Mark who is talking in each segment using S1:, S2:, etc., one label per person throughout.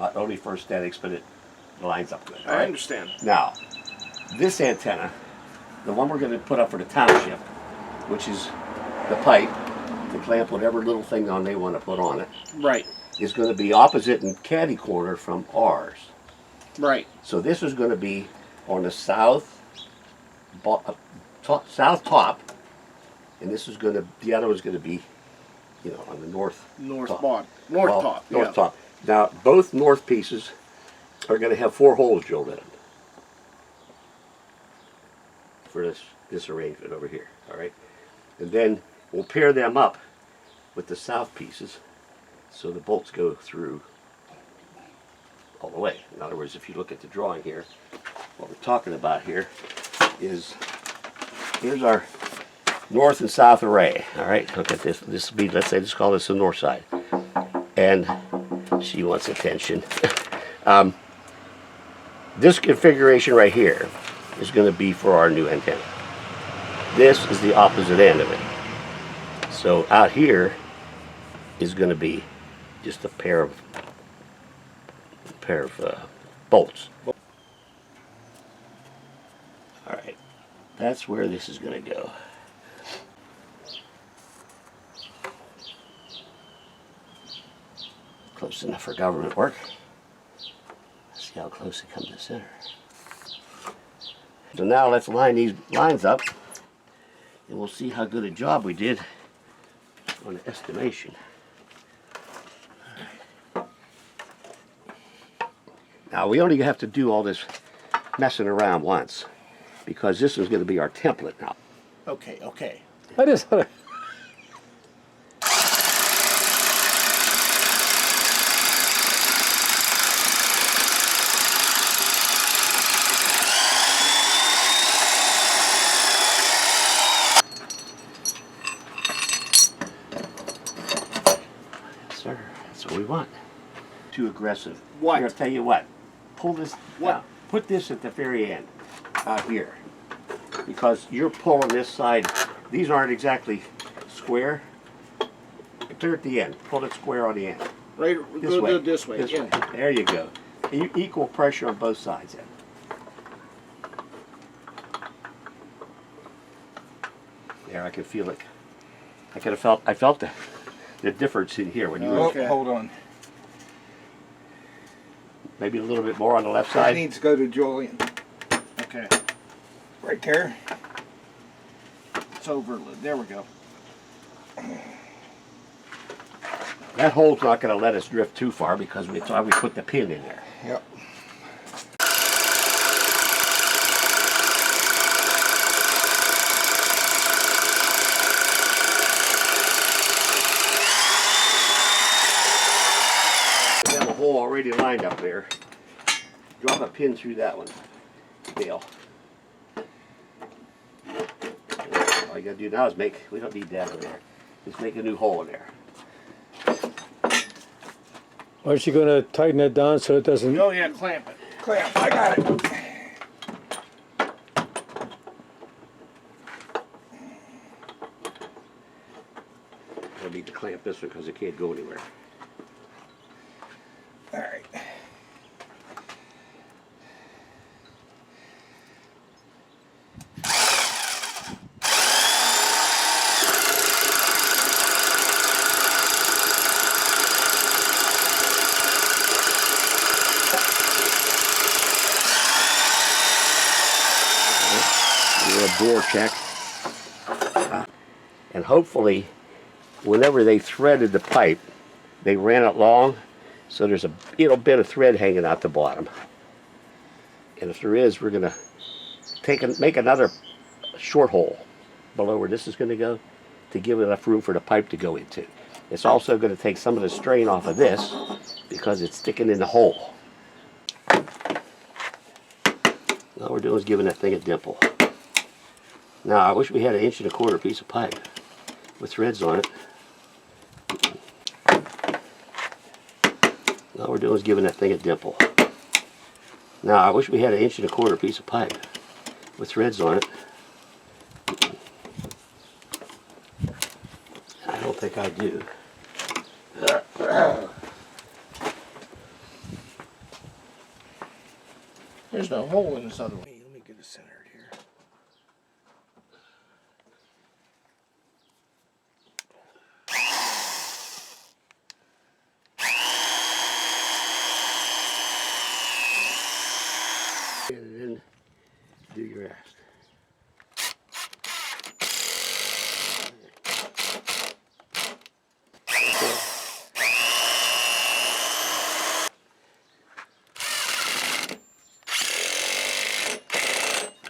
S1: not only for aesthetics, but it lines up good.
S2: I understand.
S1: Now, this antenna, the one we're going to put up for the township, which is the pipe to clamp whatever little thing on they want to put on it,
S2: Right.
S1: is going to be opposite and catty corner from ours.
S2: Right.
S1: So this is going to be on the south top, and this is going to, the other one's going to be, you know, on the north top.
S2: North
S1: North top. Now, both north pieces are going to have 4 holes drilled in them for this arrangement over here, all right? And then we'll pair them up with the south pieces so the bolts go through all the way. In other words, if you look at the drawing here, what we're talking about here is, here's our north and south array, all right? Look at this. This will be, let's say, let's call this the north side. And she wants attention. This configuration right here is going to be for our new antenna. This is the opposite end of it. So out here is going to be just a pair of bolts. All right, that's where this is going to go. Close enough for government work. Let's see how close it comes to center. So now let's line these lines up, and we'll see how good a job we did on the estimation. Now we only have to do all this messing around once, because this is going to be our template now.
S2: Okay, okay.
S3: I just thought
S1: Sir, that's what we want. Too aggressive.
S2: What?
S1: Here, I'll tell you what. Pull this.
S2: What?
S1: Put this at the very end, out here, because you're pulling this side. These aren't exactly square. Clear at the end. Pull it square on the end.
S2: Right.
S1: This way.
S2: Go this way.
S1: This
S2: Yeah.
S1: way. There you go. You equal pressure on both sides. Then. There, I can feel it. I felt the difference in here when you were.
S2: Okay.
S3: hold on.
S1: Maybe a little bit more on the left
S3: It
S1: side.
S3: needs to go to Julian.
S2: Okay.
S3: Right there.
S2: It's over. There we go.
S1: That hole's not going to let us drift too far because we thought we put the pin in there.
S3: Yep.
S1: We have a hole already lined up there. Drop a pin through that one, Dale. All you got to do now is we don't need that in there. Just make a new hole in there.
S4: Aren't you going to tighten it down so it doesn't?
S2: Oh yeah, clamp it.
S3: Clamp. I got it.
S1: We'll need to clamp this one because it can't go anywhere.
S3: All right.
S1: A bore check. And hopefully, whenever they threaded the pipe, they ran it long, so there's a little bit of thread hanging out the bottom. And if there is, we're going to make another short hole below where this is going to go to give enough room for the pipe to go into. It's also going to take some of the strain off of this because it's sticking in the hole. All we're doing is giving that thing a dimple. Now, I wish we had an 1¼ inch piece of pipe with threads on it. All we're doing is giving that thing a dimple. Now, I wish we had an 1¼ inch piece of pipe with threads on it. I don't think I do.
S2: There's no hole in this other one. Let me get it centered here.
S1: And then do your ass.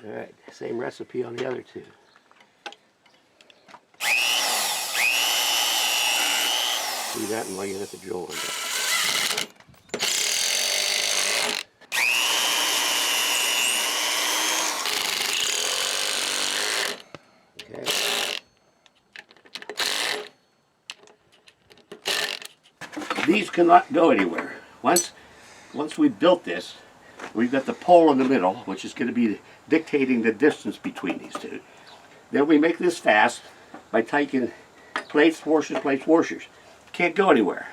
S1: All right, same recipe on the other two. Do that and while you hit the drill one. Okay. These cannot go anywhere. Once we built this, we've got the pole in the middle, which is going to be dictating the distance between these two. Then we make this fast by taking plates, washers, plates, washers. Can't go anywhere.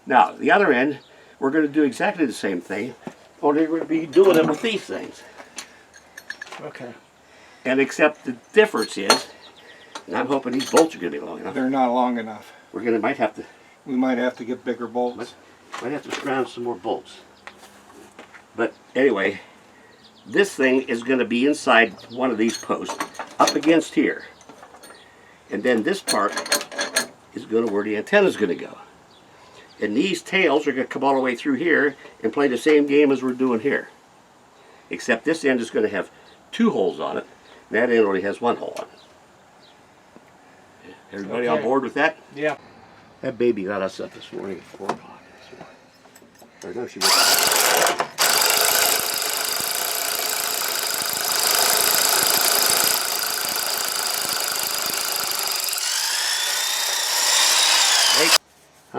S1: Now, the other end, we're going to do exactly the same thing, only we're going to be doing it with these things.
S2: Okay.
S1: And except the difference is, and I'm hoping these bolts are going to be long enough.
S3: They're not long enough.
S1: We might have to
S3: get bigger bolts.
S1: Might have to scrounge some more bolts. But anyway, this thing is going to be inside one of these posts, up against here. And then this part is going to where the antenna is going to go. And these tails are going to come all the way through here and play the same game as we're doing here. Except this end is going to have 2 holes on it, and that end only has 1 hole on it. Everybody on board with that?
S2: Yeah.
S1: That baby got us up this morning at 4 o'clock. Or no, she was.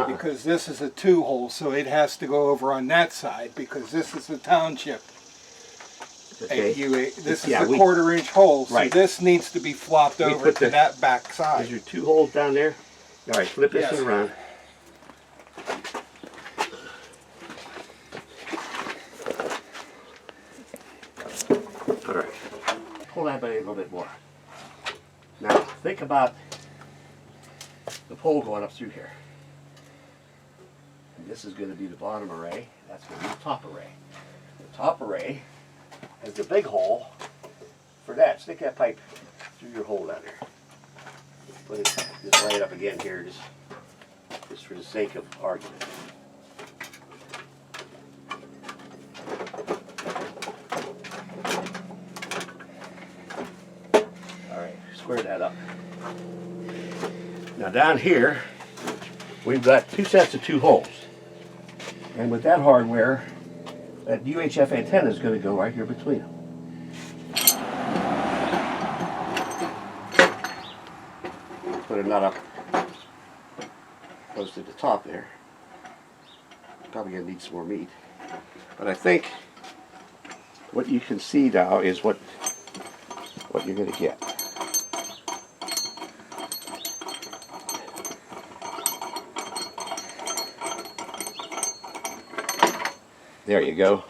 S3: Because this is a 2-hole, so it has to go over on that side because this is the township.
S1: Okay.
S3: This is
S1: Yeah,
S3: a 1/4-inch hole, so
S1: Right.
S3: this needs to be flopped over
S1: put
S3: to that back
S1: Is
S3: side.
S1: there 2 holes down there? All right, flip this
S3: Yes.
S1: around. All right, pull that back a little bit more. Now think about the pole going up through here. And this is going to be the bottom array. That's going to be the top array. The top array has the big hole for that. Stick that pipe through your hole down there. Put it, just lay it up again here, just for the sake of argument. All right, square that up. Now down here, we've got 2 sets of 2 holes. And with that hardware, that UHF antenna is going to go right here between them. Put a nut up close to the top there. Probably going to need some more meat. But I think what you can see now is what you're going to get. There you go.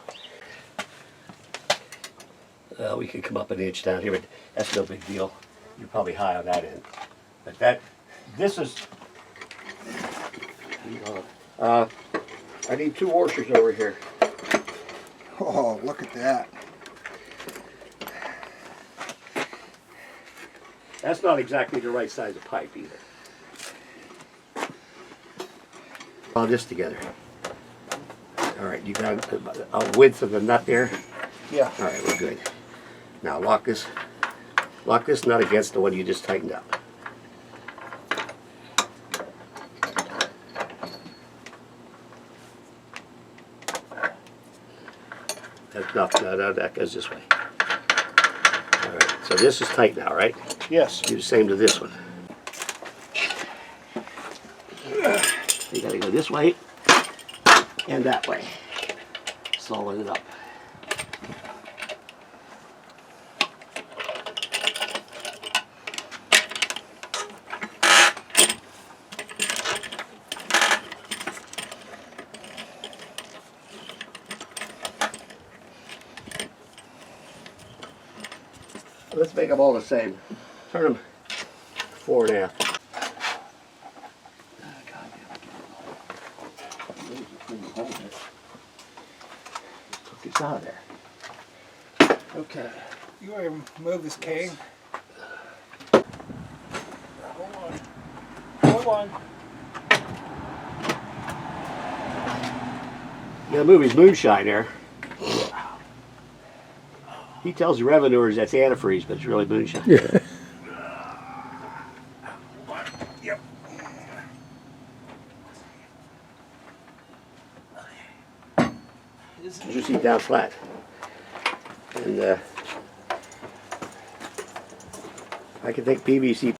S1: We could come up an inch down here, but that's no big deal. You're probably high on that end. But this is, I need 2 washers over here.
S3: Oh, look at that.
S1: That's not exactly the right size of pipe either. All this together. All right, you got a width of the nut there?
S2: Yeah.
S1: All right, we're good. Now lock this nut against the one you just tightened up. That's enough. No, that goes this way. All right, so this is tight now, right?
S2: Yes.
S1: Do the same to this one. You gotta go this way and that way. Solid it up. Let's make them all the same. Turn them 4.5. Took this out of there.
S2: Okay.
S3: You want to move this cane?
S2: Hold on.
S1: Yeah, the movie's Moonshine there. He tells the revenuers that's antifreeze, but it's really moonshine.
S4: Yeah.
S3: Yep.
S1: Just eat down flat. And I can take PVC